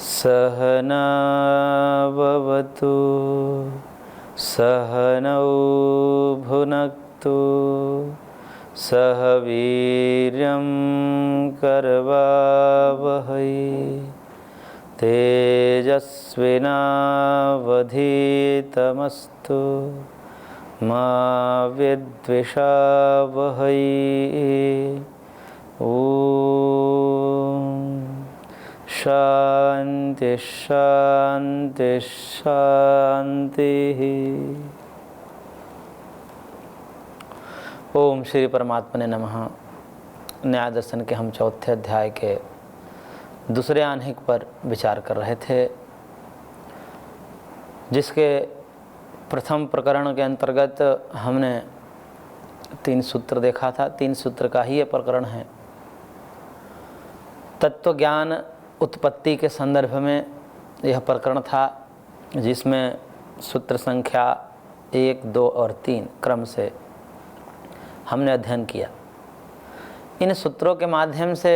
सहना भवतु सहनौ भुनक्तु सह वीर्यं करवावहै तेजस्विनावधीतमस्तु मा विद्विषावहै। ॐ शांति शांति शांति। ओम श्री परमात्मने नमः। न्याय दर्शन के हम चौथे अध्याय के दूसरे आह्निक पर विचार कर रहे थे, जिसके प्रथम प्रकरण के अंतर्गत हमने 3 सूत्र देखा था। 3 सूत्र का ही ये प्रकरण है। तत्व ज्ञान उत्पत्ति के संदर्भ में यह प्रकरण था, जिसमें सूत्र संख्या 1, 2 और 3 क्रम से हमने अध्ययन किया। इन सूत्रों के माध्यम से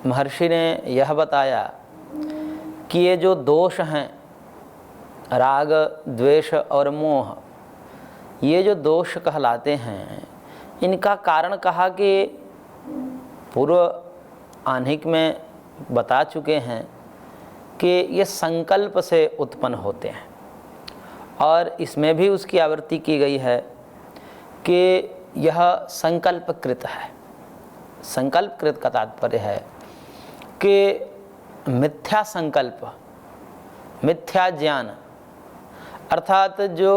महर्षि ने यह बताया कि ये जो दोष हैं, राग, द्वेष और मोह, ये जो दोष कहलाते हैं, इनका कारण कहा कि पूर्व आह्निक में बता चुके हैं कि ये संकल्प से उत्पन्न होते हैं, और इसमें भी उसकी आवृत्ति की गई है कि यह संकल्पकृत है। संकल्पकृत का तात्पर्य है कि मिथ्या संकल्प, मिथ्या ज्ञान, अर्थात जो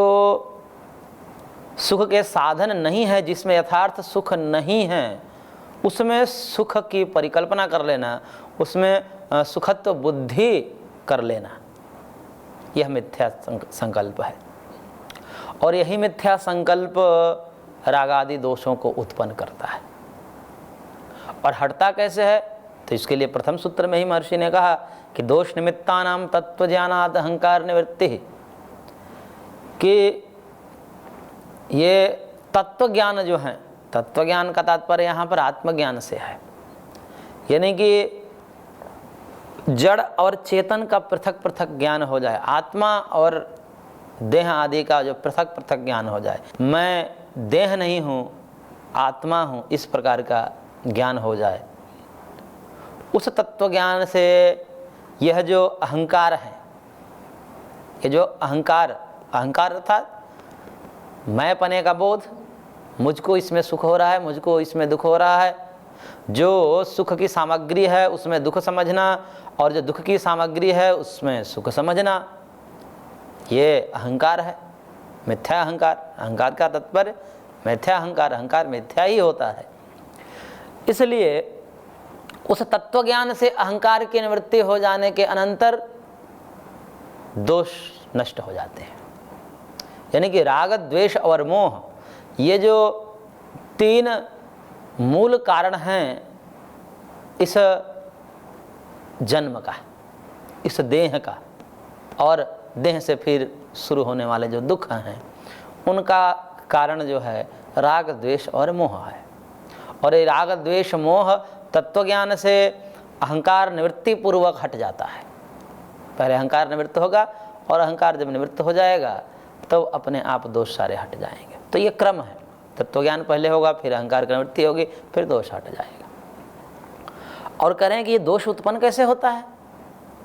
सुख के साधन नहीं है, जिसमें यथार्थ सुख नहीं है, उसमें सुख की परिकल्पना कर लेना, उसमें सुखत्व बुद्धि कर लेना, यह मिथ्या संकल्प है। और यही मिथ्या संकल्प रागादि दोषों को उत्पन्न करता है। और हटता कैसे है? तो इसके लिए प्रथम सूत्र में ही महर्षि ने कहा कि दोष निमित्तानां तत्व ज्ञानात् अहंकार निवृत्ति, कि ये तत्व ज्ञान जो है, तत्व ज्ञान का तात्पर्य यहाँ पर आत्मज्ञान से है, यानी कि जड़ और चेतन का पृथक पृथक ज्ञान हो जाए, आत्मा और देह आदि का जो पृथक पृथक ज्ञान हो जाए। मैं देह नहीं हूँ, आत्मा हूँ, इस प्रकार का ज्ञान हो जाए। उस तत्व ज्ञान से यह जो अहंकार है, ये जो अहंकार अर्थात मैं पने का बोध, मुझको इसमें सुख हो रहा है, मुझको इसमें दुख हो रहा है, जो सुख की सामग्री है उसमें दुख समझना, और जो दुख की सामग्री है उसमें सुख समझना, ये अहंकार है, मिथ्या अहंकार। अहंकार का तात्पर्य मिथ्या अहंकार, अहंकार मिथ्या ही होता है। इसलिए उस तत्व ज्ञान से अहंकार की निवृत्ति हो जाने के अनंतर दोष नष्ट हो जाते हैं। यानी कि राग, द्वेष और मोह, ये जो 3 मूल कारण हैं इस जन्म का, इस देह का, और देह से फिर शुरू होने वाले जो दुख हैं, उनका कारण जो है राग, द्वेष और मोह है। और ये राग, द्वेष, मोह तत्वज्ञान से अहंकार निवृत्ति पूर्वक हट जाता है। पहले अहंकार निवृत्त होगा, और अहंकार जब निवृत्त हो जाएगा तो अपने आप दोष सारे हट जाएंगे। तो ये क्रम है, तत्वज्ञान पहले होगा, फिर अहंकार की निवृत्ति होगी, फिर दोष हट जाएगा। और करें कि ये दोष उत्पन्न कैसे होता है,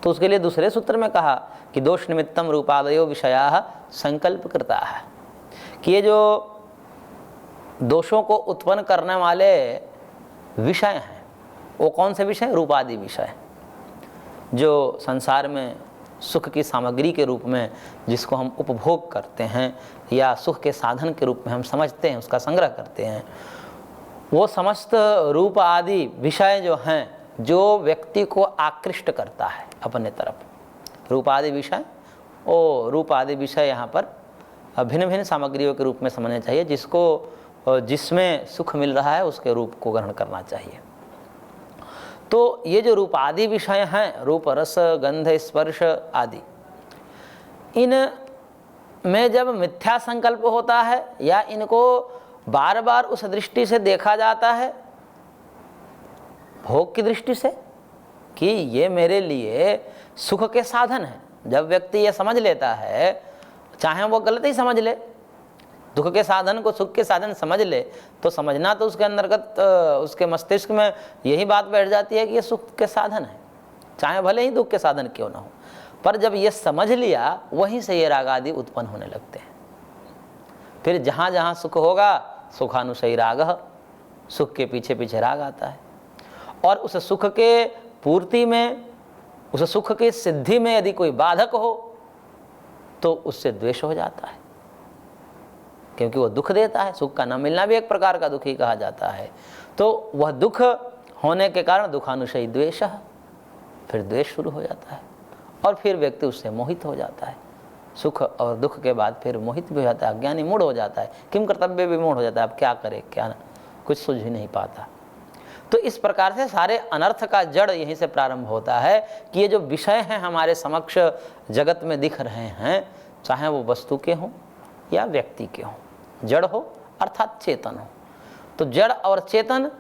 तो उसके लिए दूसरे सूत्र में कहा कि दोष निमित्तम रूपादयो विषयाः संकल्पकृता है, कि ये जो दोषों को उत्पन्न करने वाले विषय हैं, वो कौन से विषय? रूपादि विषय, जो संसार में सुख की सामग्री के रूप में जिसको हम उपभोग करते हैं, या सुख के साधन के रूप में हम समझते हैं, उसका संग्रह करते हैं, वो समस्त रूप आदि विषय जो हैं, जो व्यक्ति को आकृष्ट करता है अपने तरफ। रूप आदि विषय, ओ रूप आदि विषय यहाँ पर भिन्न भिन्न सामग्रियों के रूप में समझना चाहिए, जिसमें सुख मिल रहा है उसके रूप को ग्रहण करना चाहिए। तो ये जो रूप आदि विषय हैं, रूप, रस, गंध, स्पर्श आदि, इन में जब मिथ्या संकल्प होता है, या इनको बार बार उस दृष्टि से देखा जाता है, भोग की दृष्टि से, कि ये मेरे लिए सुख के साधन हैं। जब व्यक्ति ये समझ लेता है, चाहे वो गलत ही समझ ले, दुख के साधन को सुख के साधन समझ ले, तो समझना तो उसके अंतर्गत उसके मस्तिष्क में यही बात बैठ जाती है कि ये सुख के साधन है, चाहे भले ही दुख के साधन क्यों ना हो। पर जब ये समझ लिया, वहीं से ये राग आदि उत्पन्न होने लगते हैं। फिर जहाँ जहाँ सुख होगा सुखानुशयी राग, सुख के पीछे पीछे राग आता है। और उस सुख के पूर्ति में, उस सुख की सिद्धि में यदि कोई बाधक हो तो उससे द्वेष हो जाता है, क्योंकि वो दुख देता है। सुख का न मिलना भी एक प्रकार का दुख ही कहा जाता है। तो वह दुख होने के कारण दुखानुशयी द्वेष, फिर द्वेष शुरू हो जाता है और फिर व्यक्ति उससे मोहित हो जाता है। सुख और दुख के बाद फिर मोहित भी हो जाता है, अज्ञानी मूढ़ हो जाता है, किम कर्तव्य भी मूढ़ हो जाता है। अब क्या करे, क्या ना, कुछ सूझ ही नहीं पाता। तो इस प्रकार से सारे अनर्थ का जड़ यहीं से प्रारंभ होता है कि ये जो विषय हैं हमारे समक्ष जगत में दिख रहे हैं, चाहे वो वस्तु के हों या व्यक्ति के हों, जड़ हो अर्थात चेतन हो, तो जड़ और चेतन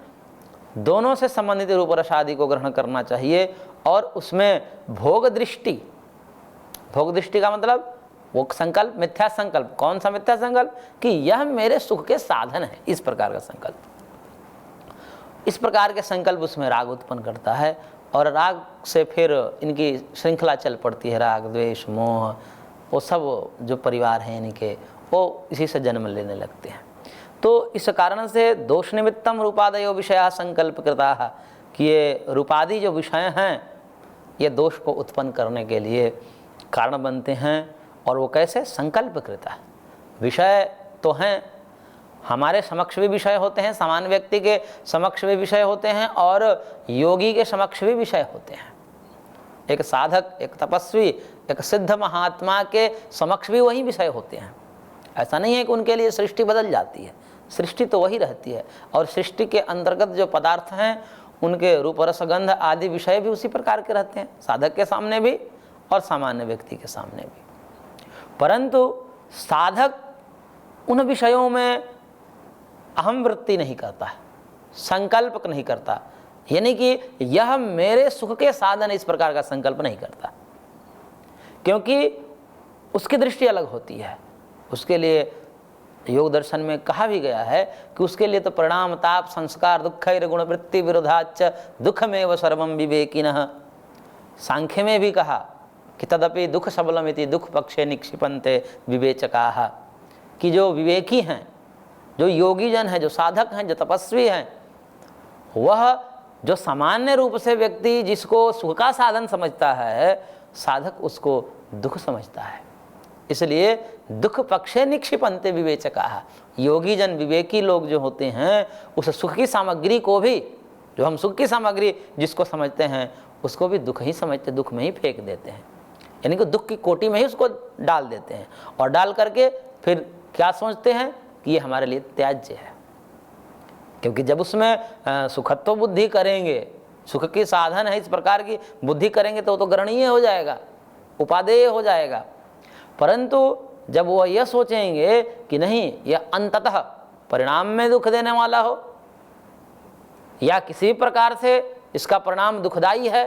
दोनों से संबंधित रूप रस आदि को ग्रहण करना चाहिए। और उसमें भोग दृष्टि, भोग दृष्टि का मतलब वो संकल्प, मिथ्या संकल्प। कौन सा मिथ्या संकल्प? कि यह मेरे सुख के साधन है, इस प्रकार का संकल्प। इस प्रकार के संकल्प उसमें राग उत्पन्न करता है और राग से फिर इनकी श्रृंखला चल पड़ती है। राग, द्वेष, मोह, वो सब जो परिवार हैं इनके, वो इसी से जन्म लेने लगते हैं। तो इस कारण से दोष निमित्तम रूपादयो विषया संकल्प कृता, कि ये रूपादि जो विषय हैं ये दोष को उत्पन्न करने के लिए कारण बनते हैं। और वो कैसे? संकल्प कृता है। विषय तो हैं, हमारे समक्ष भी विषय होते हैं, सामान्य व्यक्ति के समक्ष भी विषय होते हैं और योगी के समक्ष भी विषय होते हैं। एक साधक, एक तपस्वी, एक सिद्ध महात्मा के समक्ष भी वही विषय होते हैं। ऐसा नहीं है कि उनके लिए सृष्टि बदल जाती है, सृष्टि तो वही रहती है। और सृष्टि के अंतर्गत जो पदार्थ हैं उनके रूप रस गंध आदि विषय भी उसी प्रकार के रहते हैं, साधक के सामने भी और सामान्य व्यक्ति के सामने भी। परंतु साधक उन विषयों में अहम वृत्ति नहीं करता है, संकल्प नहीं करता, यानी कि यह मेरे सुख के साधन, इस प्रकार का संकल्प नहीं करता, क्योंकि उसकी दृष्टि अलग होती है। उसके लिए योग दर्शन में कहा भी गया है कि उसके लिए तो परिणाम, ताप, संस्कार, दुःखैर गुण वृत्ति विरोधाच दुःखमेव सर्वम विवेकिनः। सांख्य में भी कहा कि तदपि दुख सबलमिति दुख पक्षे निक्षिपन्ते विवेचकाः, कि जो विवेकी हैं, जो योगी जन हैं, जो साधक हैं, जो तपस्वी हैं, वह जो सामान्य रूप से व्यक्ति जिसको सुख का साधन समझता है, साधक उसको दुख समझता है। इसलिए दुख पक्षे निक्षिपन्ते विवेचकाः, योगी जन, विवेकी लोग जो होते हैं, उस सुख की सामग्री को भी, जो हम सुख की सामग्री जिसको समझते हैं, उसको भी दुख ही समझते, दुख में ही फेंक देते हैं, यानी कि दुख की कोटि में ही उसको डाल देते हैं। और डाल करके फिर क्या सोचते हैं कि ये हमारे लिए त्याज्य है, क्योंकि जब उसमें सुखत्व बुद्धि करेंगे, सुख की साधन है, इस प्रकार की बुद्धि करेंगे तो वो तो ग्रहणीय हो जाएगा, उपादेय हो जाएगा। परंतु जब वो यह सोचेंगे कि नहीं, यह अंततः परिणाम में दुख देने वाला हो या किसी प्रकार से इसका परिणाम दुखदाई है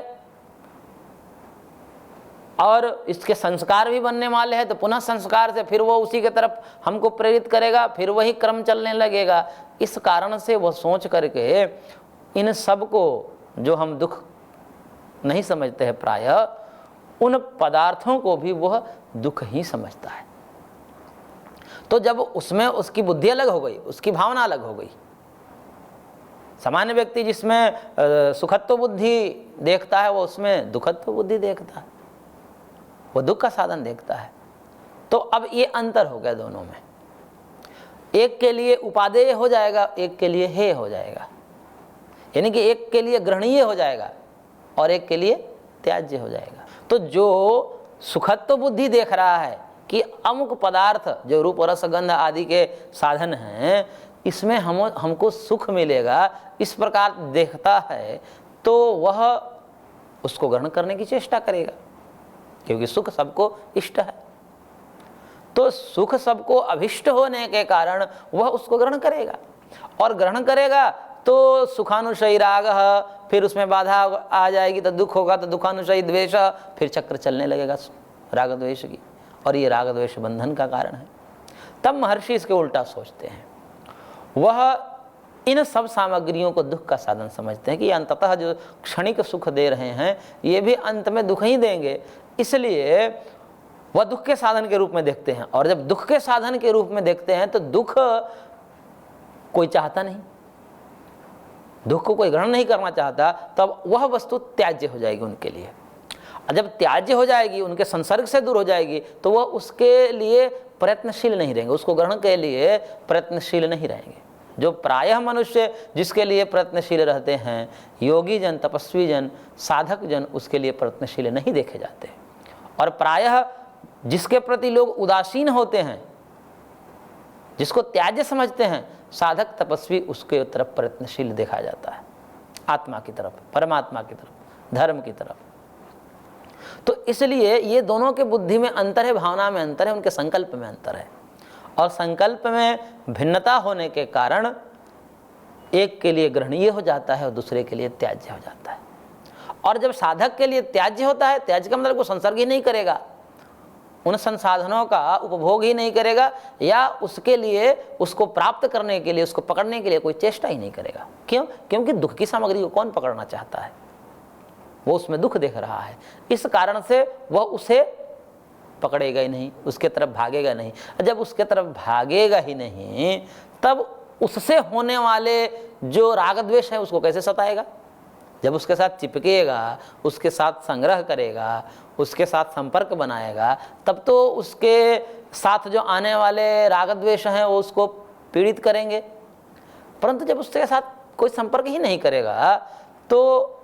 और इसके संस्कार भी बनने वाले हैं, तो पुनः संस्कार से फिर वो उसी के तरफ हमको प्रेरित करेगा, फिर वही क्रम चलने लगेगा। इस कारण से वो सोच करके इन सब को, जो हम दुख नहीं समझते हैं प्रायः, उन पदार्थों को भी वह दुख ही समझता है। तो जब उसमें उसकी बुद्धि अलग हो गई, उसकी भावना अलग हो गई, सामान्य व्यक्ति जिसमें सुखत्व बुद्धि देखता है, वो उसमें दुखत्व बुद्धि देखता है, वो दुख का साधन देखता है। तो अब ये अंतर हो गया दोनों में, एक के लिए उपादेय हो जाएगा, एक के लिए हेय हो जाएगा, यानी कि एक के लिए ग्रहणीय हो जाएगा और एक के लिए त्याज्य हो जाएगा। तो जो सुखत्व बुद्धि देख रहा है कि अमुक पदार्थ जो रूप रस गंध आदि के साधन हैं, इसमें हमको सुख मिलेगा, इस प्रकार देखता है, तो वह उसको ग्रहण करने की चेष्टा करेगा, क्योंकि सुख सबको इष्ट है। तो सुख सबको अभिष्ट होने के कारण वह उसको ग्रहण करेगा, और ग्रहण करेगा तो सुखानुशयी राग फिर उसमें बाधा आ जाएगी तो दुख होगा, तो दुखानुशयी द्वेष, फिर चक्र चलने लगेगा राग द्वेष की, और ये राग द्वेष बंधन का कारण है। तब महर्षि इसके उल्टा सोचते हैं, वह इन सब सामग्रियों को दुख का साधन समझते हैं कि अंततः जो क्षणिक सुख दे रहे हैं ये भी अंत में दुख ही देंगे, इसलिए वह दुख के साधन के रूप में देखते हैं। और जब दुख के साधन के रूप में देखते हैं तो दुख कोई चाहता नहीं, दुख को कोई ग्रहण नहीं करना चाहता, तब वह वस्तु त्याज्य हो जाएगी उनके लिए। और जब त्याज्य हो जाएगी, उनके संसर्ग से दूर हो जाएगी, तो वह उसके लिए प्रयत्नशील नहीं रहेंगे, उसको ग्रहण के लिए प्रयत्नशील नहीं रहेंगे। जो प्रायः मनुष्य जिसके लिए प्रयत्नशील रहते हैं, योगी जन, तपस्वी जन, साधक जन, उसके लिए प्रयत्नशील नहीं देखे जाते। और प्रायः जिसके प्रति लोग उदासीन होते हैं, जिसको त्याज्य समझते हैं, साधक तपस्वी, उसके तरफ प्रयत्नशील देखा जाता है, आत्मा की तरफ, परमात्मा की तरफ, धर्म की तरफ। तो इसलिए ये दोनों के बुद्धि में अंतर है, भावना में अंतर है, उनके संकल्प में अंतर है। और संकल्प में भिन्नता होने के कारण एक के लिए ग्रहणीय हो जाता है और दूसरे के लिए त्याज्य हो जाता है। और जब साधक के लिए त्याज्य होता है, त्याज्य का मतलब वो संसर्ग ही नहीं करेगा, उन संसाधनों का उपभोग ही नहीं करेगा, या उसके लिए, उसको प्राप्त करने के लिए, उसको पकड़ने के लिए कोई चेष्टा ही नहीं करेगा। क्यों? क्योंकि दुख की सामग्री को कौन पकड़ना चाहता है, वो उसमें दुख देख रहा है, इस कारण से वह उसे पकड़ेगा ही नहीं, उसके तरफ भागेगा नहीं। जब उसके तरफ भागेगा ही नहीं, तब उससे होने वाले जो राग द्वेष है उसको कैसे सताएगा? जब उसके साथ चिपकेगा, उसके साथ संग्रह करेगा, उसके साथ संपर्क बनाएगा, तब तो उसके साथ जो आने वाले राग द्वेष हैं वो उसको पीड़ित करेंगे। परंतु जब उसके साथ कोई संपर्क ही नहीं करेगा, तो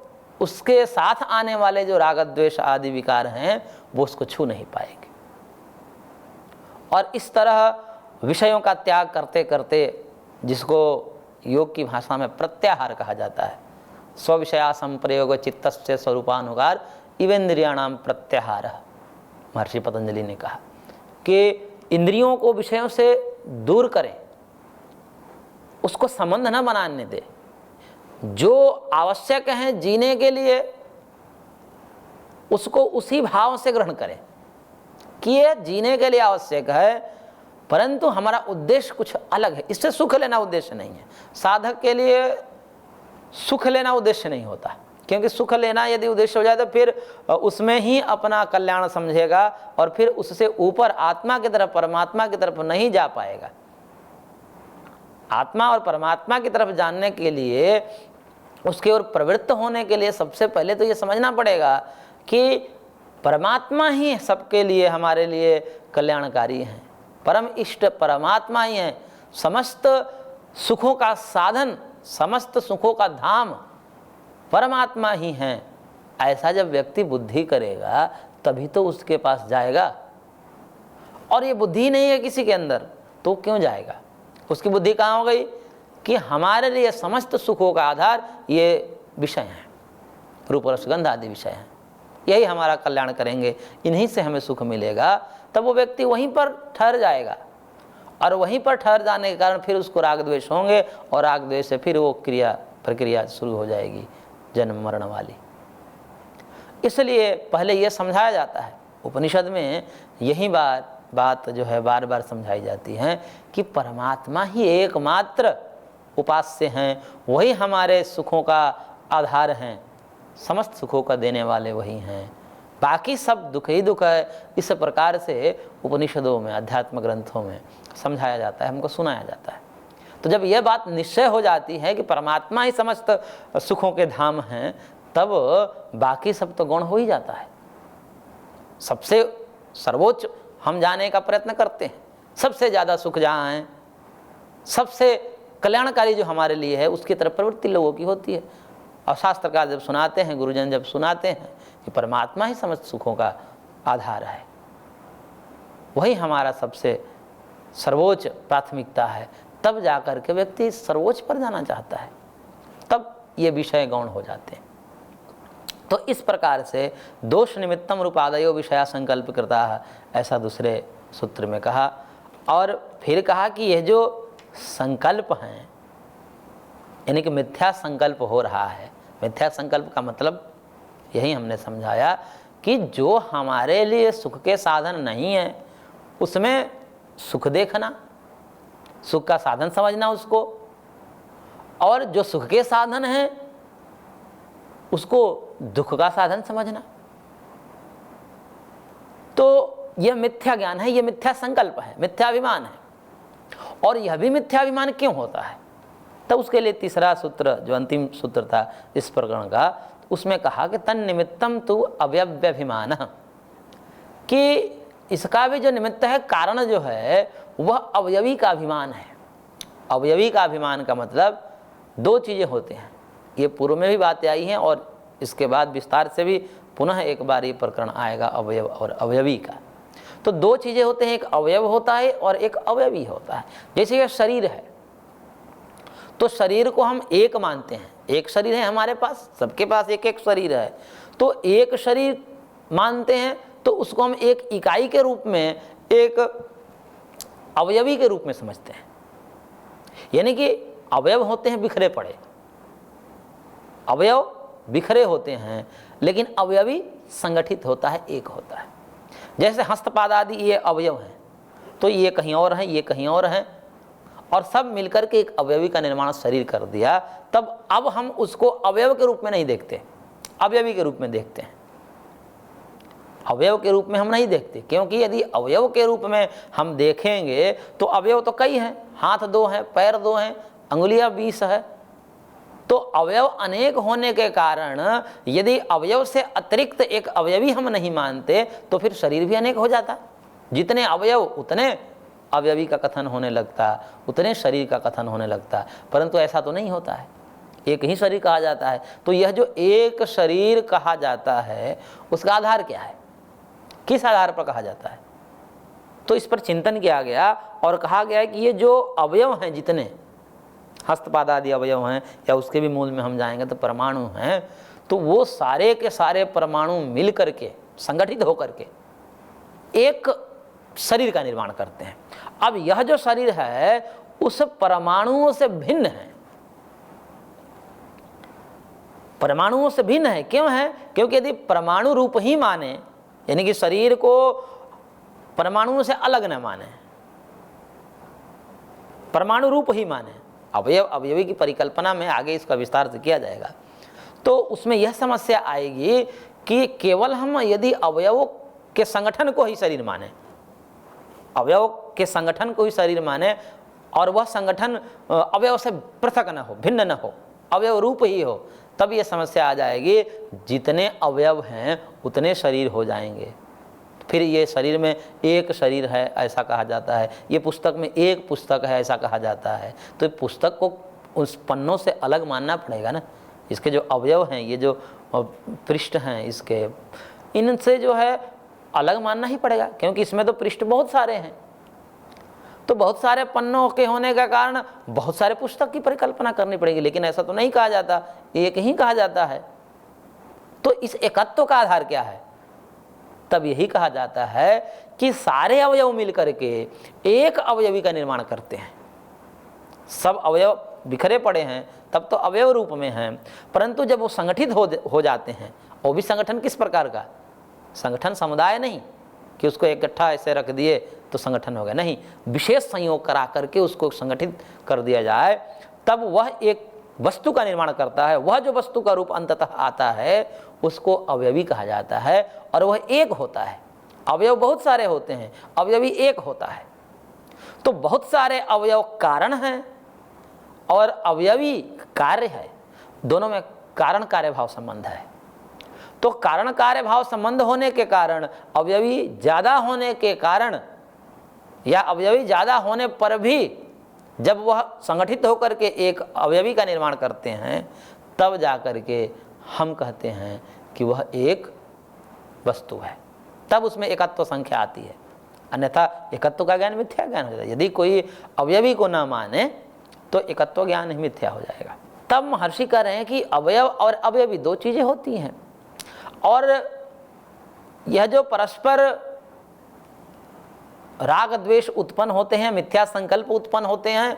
उसके साथ आने वाले जो राग द्वेष आदि विकार हैं वो उसको छू नहीं पाएंगे। और इस तरह विषयों का त्याग करते करते, जिसको योग की भाषा में प्रत्याहार कहा जाता है, स्विषया संप्रयोग चित्तस्य स्वरूपानुगार इवेन्द्रियाणाम प्रत्याहार, महर्षि पतंजलि ने कहा कि इंद्रियों को विषयों से दूर करें, उसको संबंध न बनाने दे, जो आवश्यक है जीने के लिए उसको उसी भाव से ग्रहण करें कि ये जीने के लिए आवश्यक है, परंतु हमारा उद्देश्य कुछ अलग है, इससे सुख लेना उद्देश्य नहीं है। साधक के लिए सुख लेना उद्देश्य नहीं होता, क्योंकि सुख लेना यदि उद्देश्य हो जाए तो फिर उसमें ही अपना कल्याण समझेगा और फिर उससे ऊपर आत्मा की तरफ, परमात्मा की तरफ नहीं जा पाएगा। आत्मा और परमात्मा की तरफ जानने के लिए, उसके ओर प्रवृत्त होने के लिए सबसे पहले तो ये समझना पड़ेगा कि परमात्मा ही सबके लिए, हमारे लिए कल्याणकारी हैं। परम इष्ट परमात्मा ही हैं, समस्त सुखों का साधन, समस्त सुखों का धाम परमात्मा ही हैं। ऐसा जब व्यक्ति बुद्धि करेगा तभी तो उसके पास जाएगा, और ये बुद्धि नहीं है किसी के अंदर तो क्यों जाएगा? उसकी बुद्धि कहाँ हो गई कि हमारे लिए समस्त सुखों का आधार ये विषय हैं, रूप रस गंध आदि विषय हैं, यही हमारा कल्याण करेंगे, इन्हीं से हमें सुख मिलेगा। तब वो व्यक्ति वहीं पर ठहर जाएगा, और वहीं पर ठहर जाने के कारण फिर उसको राग द्वेष होंगे, और राग द्वेष से फिर वो प्रक्रिया शुरू हो जाएगी जन्म मरण वाली। इसलिए पहले ये समझाया जाता है, उपनिषद में यही बात जो है बार बार समझाई जाती है कि परमात्मा ही एकमात्र उपास्य हैं, वही हमारे सुखों का आधार हैं, समस्त सुखों का देने वाले वही हैं, बाकी सब दुख ही दुख है। इस प्रकार से उपनिषदों में, अध्यात्म ग्रंथों में समझाया जाता है, हमको सुनाया जाता है। तो जब यह बात निश्चय हो जाती है कि परमात्मा ही समस्त सुखों के धाम हैं, तब बाकी सब तो गौण हो ही जाता है। सबसे सर्वोच्च हम जाने का प्रयत्न करते हैं, सबसे ज़्यादा सुख जहाँ है, सबसे कल्याणकारी जो हमारे लिए है, उसकी तरफ प्रवृत्ति लोगों की होती है। और शास्त्रकार जब सुनाते हैं, गुरुजन जब सुनाते हैं कि परमात्मा ही समस्त सुखों का आधार है, वही हमारा सबसे सर्वोच्च प्राथमिकता है, तब जाकर के व्यक्ति सर्वोच्च पर जाना चाहता है, तब ये विषय गौण हो जाते हैं। तो इस प्रकार से दोष निमित्तम रूपादयो विषया संकल्प करता है, ऐसा दूसरे सूत्र में कहा। और फिर कहा कि यह जो संकल्प हैं, यानी कि मिथ्या संकल्प हो रहा है, मिथ्या संकल्प का मतलब यही हमने समझाया कि जो हमारे लिए सुख के साधन नहीं है उसमें सुख देखना, सुख का साधन समझना उसको, और जो सुख के साधन है उसको दुख का साधन समझना। तो यह मिथ्या ज्ञान है, यह मिथ्या संकल्प है, मिथ्याभिमान है। और यह भी मिथ्याभिमान क्यों होता है? तब उसके लिए तीसरा सूत्र, जो अंतिम सूत्र था इस प्रकरण का, उसमें कहा कि तन निमित्तम तु अवयव्यभिमान, कि इसका भी जो निमित्त है, कारण जो है, वह अवयवी का अभिमान है। अवयवी का अभिमान का मतलब दो चीज़ें होते हैं। ये पूर्व में भी बातें आई हैं और इसके बाद विस्तार से भी पुनः एक बार ये प्रकरण आएगा अवयव और अवयवी का। तो दो चीज़ें होते हैं, एक अवयव होता है और एक अवयवी होता है। जैसे ये शरीर है, तो शरीर को हम एक मानते हैं, एक शरीर है हमारे पास, सबके पास एक एक शरीर है, तो एक शरीर मानते हैं, तो उसको हम एक इकाई के रूप में, एक अवयवी के रूप में समझते हैं। यानी कि अवयव होते हैं बिखरे पड़े, अवयव बिखरे होते हैं, लेकिन अवयवी संगठित होता है, एक होता है। जैसे हस्तपाद आदि ये अवयव हैं, तो ये कहीं और हैं, ये कहीं और हैं, और सब मिलकर के एक अवयवी का निर्माण शरीर कर दिया। तब अब हम उसको अवयव के रूप में नहीं देखते, अवयवी के रूप में देखते हैं। अवयव के रूप में हम नहीं देखते, क्योंकि यदि अवयव के रूप में हम देखेंगे तो अवयव तो कई हैं, हाथ दो हैं, पैर दो हैं, अंगुलियां 20 है। तो अवयव अनेक होने के कारण यदि अवयव से अतिरिक्त एक अवयवी हम नहीं मानते तो फिर शरीर भी अनेक हो जाता। जितने अवयव उतने अवयवी का कथन होने लगता, उतने शरीर का कथन होने लगता। परंतु ऐसा तो नहीं होता है, एक ही शरीर कहा जाता है। तो यह जो एक शरीर कहा जाता है उसका आधार क्या है, किस आधार पर कहा जाता है? तो इस पर चिंतन किया गया और कहा गया कि ये जो अवयव हैं, जितने हस्तपाद आदि अवयव हैं, या उसके भी मूल में हम जाएंगे तो परमाणु हैं, तो वो सारे के सारे परमाणु मिल करके, संगठित होकर के एक शरीर का निर्माण करते हैं। अब यह जो शरीर है उस परमाणुओं से भिन्न है, परमाणुओं से भिन्न है। क्यों है? क्योंकि यदि परमाणु रूप ही माने, यानी कि शरीर को परमाणुओं से अलग न माने, परमाणु रूप ही माने, अवयव अवयवी की परिकल्पना में आगे इसका विस्तार से किया जाएगा, तो उसमें यह समस्या आएगी कि केवल हम यदि अवयवों के संगठन को ही शरीर माने, अवयव के संगठन को ही शरीर माने, और वह संगठन अवयव से पृथक न हो, भिन्न न हो, अवयव रूप ही हो, तब यह समस्या आ जाएगी। जितने अवयव हैं उतने शरीर हो जाएंगे। फिर ये शरीर में एक शरीर है ऐसा कहा जाता है, ये पुस्तक में एक पुस्तक है ऐसा कहा जाता है। तो पुस्तक को उस पन्नों से अलग मानना पड़ेगा ना। इसके जो अवयव हैं, ये जो पृष्ठ हैं इसके, इनसे जो है अलग मानना ही पड़ेगा, क्योंकि इसमें तो पृष्ठ बहुत सारे हैं। तो बहुत सारे पन्नों के होने का कारण बहुत सारे पुस्तक की परिकल्पना करनी पड़ेगी, लेकिन ऐसा तो नहीं कहा जाता, एक ही कहा जाता है। तो इस एकत्व का आधार क्या है? तब यही कहा जाता है कि सारे अवयव मिलकर के एक अवयवी का निर्माण करते हैं। सब अवयव बिखरे पड़े हैं तब तो अवयव रूप में हैं, परंतु जब वो संगठित हो जाते हैं, वो भी संगठन किस प्रकार का? संगठन समुदाय नहीं कि उसको इकट्ठा ऐसे रख दिए तो संगठन हो गया, नहीं, विशेष संयोग करा करके उसको संगठित कर दिया जाए, तब वह एक वस्तु का निर्माण करता है। वह जो वस्तु का रूप अंततः आता है उसको अवयवी कहा जाता है, और वह एक होता है। अवयव बहुत सारे होते हैं, अवयवी एक होता है। तो बहुत सारे अवयव कारण हैं और अवयवी कार्य है, दोनों में कारण कार्य भाव संबंध है। तो कारण कार्य भाव संबंध होने के कारण, अवयवी ज्यादा होने के कारण, या अवयवी ज्यादा होने पर भी जब वह संगठित होकर के एक अवयवी का निर्माण करते हैं, तब जाकर के हम कहते हैं कि वह एक वस्तु है, तब उसमें एकत्व संख्या आती है। अन्यथा एकत्व का ज्ञान मिथ्या ज्ञान हो जाएगा। यदि कोई अवयवी को ना माने तो एकत्व ज्ञान ही मिथ्या हो जाएगा। तब महर्षि कह रहे हैं कि अवयव और अवयवी दो चीजें होती हैं, और यह जो परस्पर राग द्वेष उत्पन्न होते हैं, मिथ्या संकल्प उत्पन्न होते हैं,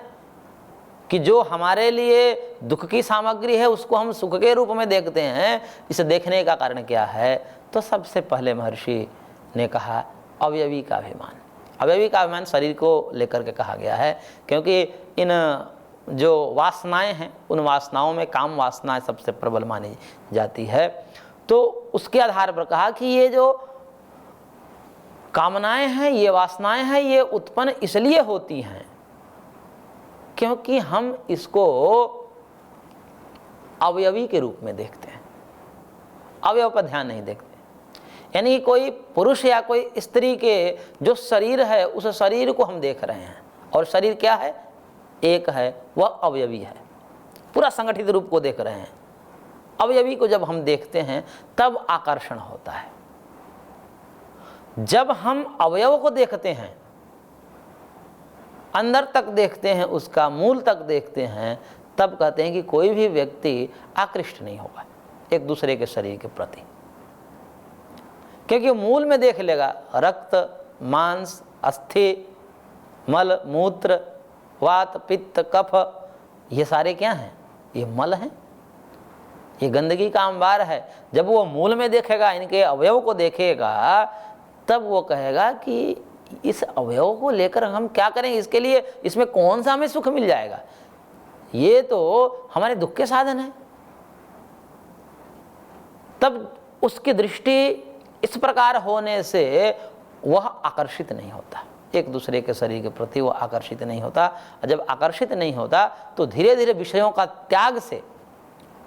कि जो हमारे लिए दुख की सामग्री है उसको हम सुख के रूप में देखते हैं। इसे देखने का कारण क्या है? तो सबसे पहले महर्षि ने कहा अवयवी का अभिमान। अवयवी का अभिमान शरीर को लेकर के कहा गया है, क्योंकि इन जो वासनाएं हैं उन वासनाओं में काम वासना सबसे प्रबल मानी जाती है। तो उसके आधार पर कहा कि ये जो कामनाएं हैं, ये वासनाएं हैं, ये उत्पन्न इसलिए होती हैं क्योंकि हम इसको अवयवी के रूप में देखते हैं, अवयव पर ध्यान नहीं देखते। यानी कोई पुरुष या कोई स्त्री के जो शरीर है उस शरीर को हम देख रहे हैं, और शरीर क्या है? एक है, वह अवयवी है, पूरा संगठित रूप को देख रहे हैं। अवयवी को जब हम देखते हैं तब आकर्षण होता है। जब हम अवयव को देखते हैं, अंदर तक देखते हैं, उसका मूल तक देखते हैं, तब कहते हैं कि कोई भी व्यक्ति आकृष्ट नहीं होगा एक दूसरे के शरीर के प्रति, क्योंकि मूल में देख लेगा रक्त, मांस, अस्थि, मल, मूत्र, वात, पित्त, कफ, ये सारे क्या हैं? ये मल हैं, ये गंदगी का अंबार है। जब वो मूल में देखेगा, इनके अवयव को देखेगा, तब वो कहेगा कि इस अवयव को लेकर हम क्या करेंगे, इसके लिए इसमें कौन सा हमें सुख मिल जाएगा? ये तो हमारे दुख के साधन है। तब उसकी दृष्टि इस प्रकार होने से वह आकर्षित नहीं होता, एक दूसरे के शरीर के प्रति वो आकर्षित नहीं होता। और जब आकर्षित नहीं होता तो धीरे धीरे विषयों का त्याग से,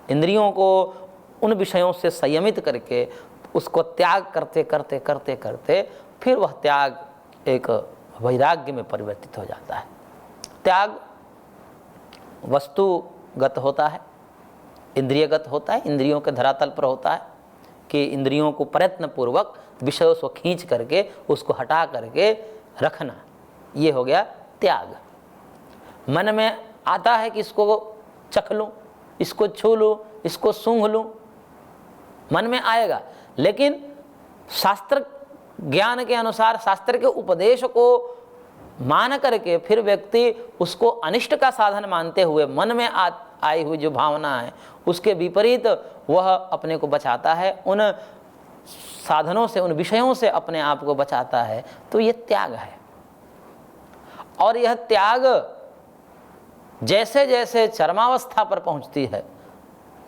इंद्रियों को उन विषयों से संयमित करके उसको त्याग करते करते करते करते फिर वह त्याग एक वैराग्य में परिवर्तित हो जाता है। त्याग वस्तुगत होता है, इंद्रियगत होता है, इंद्रियों के धरातल पर होता है कि इंद्रियों को प्रयत्न पूर्वक विषयों को खींच करके उसको हटा करके रखना, ये हो गया त्याग। मन में आता है कि इसको चख लूँ, इसको छू लूँ, इसको सूंघ लूँ, मन में आएगा, लेकिन शास्त्र ज्ञान के अनुसार, शास्त्र के उपदेश को मान करके फिर व्यक्ति उसको अनिष्ट का साधन मानते हुए मन में आई हुई जो भावना है उसके विपरीत वह अपने को बचाता है, उन साधनों से, उन विषयों से अपने आप को बचाता है। तो यह त्याग है। और यह त्याग जैसे जैसे चरमावस्था पर पहुंचती है,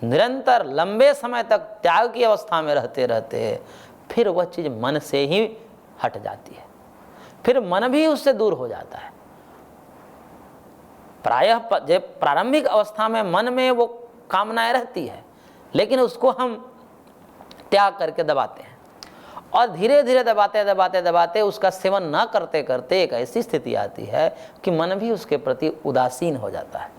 निरंतर लंबे समय तक त्याग की अवस्था में रहते रहते फिर वह चीज़ मन से ही हट जाती है, फिर मन भी उससे दूर हो जाता है। प्रायः प्रारंभिक अवस्था में मन में वो कामनाएं रहती है, लेकिन उसको हम त्याग करके दबाते हैं, और धीरे धीरे दबाते दबाते दबाते उसका सेवन न करते करते एक ऐसी स्थिति आती है कि मन भी उसके प्रति उदासीन हो जाता है।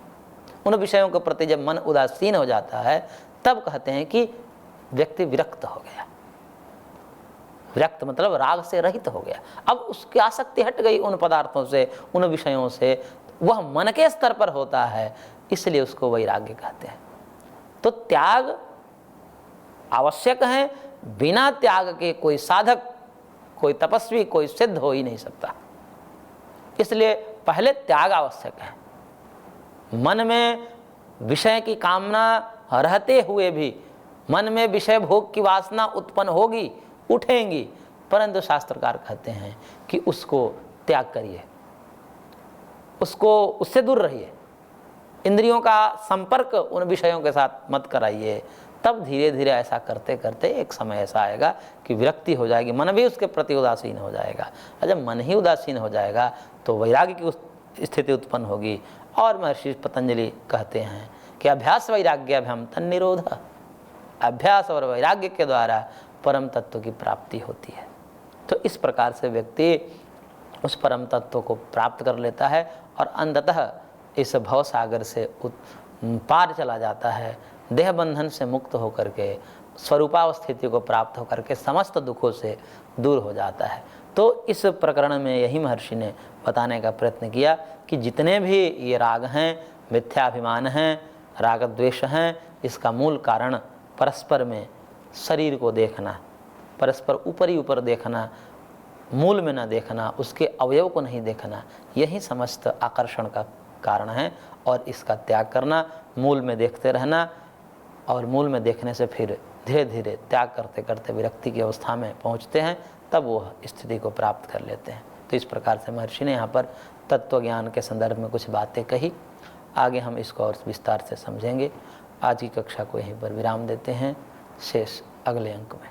उन विषयों के प्रति जब मन उदासीन हो जाता है तब कहते हैं कि व्यक्ति विरक्त हो गया। विरक्त मतलब राग से रहित हो गया। अब उसकी आसक्ति हट गई उन पदार्थों से, उन विषयों से, वह मन के स्तर पर होता है, इसलिए उसको वैराग्य कहते हैं। तो त्याग आवश्यक है, बिना त्याग के कोई साधक, कोई तपस्वी, कोई सिद्ध हो ही नहीं सकता। इसलिए पहले त्याग आवश्यक है। मन में विषय की कामना रहते हुए भी मन में विषय भोग की वासना उत्पन्न होगी, उठेंगी, परंतु शास्त्रकार कहते हैं कि उसको त्याग करिए, उससे दूर रहिए, इंद्रियों का संपर्क उन विषयों के साथ मत कराइए। तब धीरे धीरे ऐसा करते करते एक समय ऐसा आएगा कि विरक्ति हो जाएगी, मन भी उसके प्रति उदासीन हो जाएगा। और जब मन ही उदासीन हो जाएगा तो वैराग्य की स्थिति उत्पन्न होगी। और महर्षि पतंजलि कहते हैं कि अभ्यास वैराग्याभ्याम तन्निरोध, अभ्यास और वैराग्य के द्वारा परम तत्व की प्राप्ति होती है। तो इस प्रकार से व्यक्ति उस परम तत्व को प्राप्त कर लेता है और अंततः इस भव सागर से पार चला जाता है, देह बंधन से मुक्त होकर के स्वरूपावस्थिति को प्राप्त होकर के समस्त दुखों से दूर हो जाता है। तो इस प्रकरण में यही महर्षि ने बताने का प्रयत्न किया कि जितने भी ये राग हैं, मिथ्याभिमान हैं, राग द्वेष हैं, इसका मूल कारण परस्पर में शरीर को देखना, परस्पर ऊपर ही ऊपर देखना, मूल में न देखना, उसके अवयव को नहीं देखना, यही समस्त आकर्षण का कारण है। और इसका त्याग करना, मूल में देखते रहना, और मूल में देखने से फिर धीरे धीरे त्याग करते करते विरक्ति की अवस्था में पहुँचते हैं, तब वो स्थिति को प्राप्त कर लेते हैं। तो इस प्रकार से महर्षि ने यहाँ पर तत्व ज्ञान के संदर्भ में कुछ बातें कही। आगे हम इसको और विस्तार से समझेंगे। आज की कक्षा को यहीं पर विराम देते हैं, शेष अगले अंक में।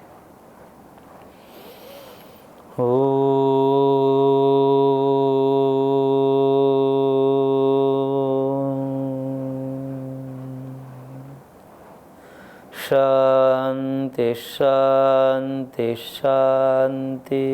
शांति शांति शांति।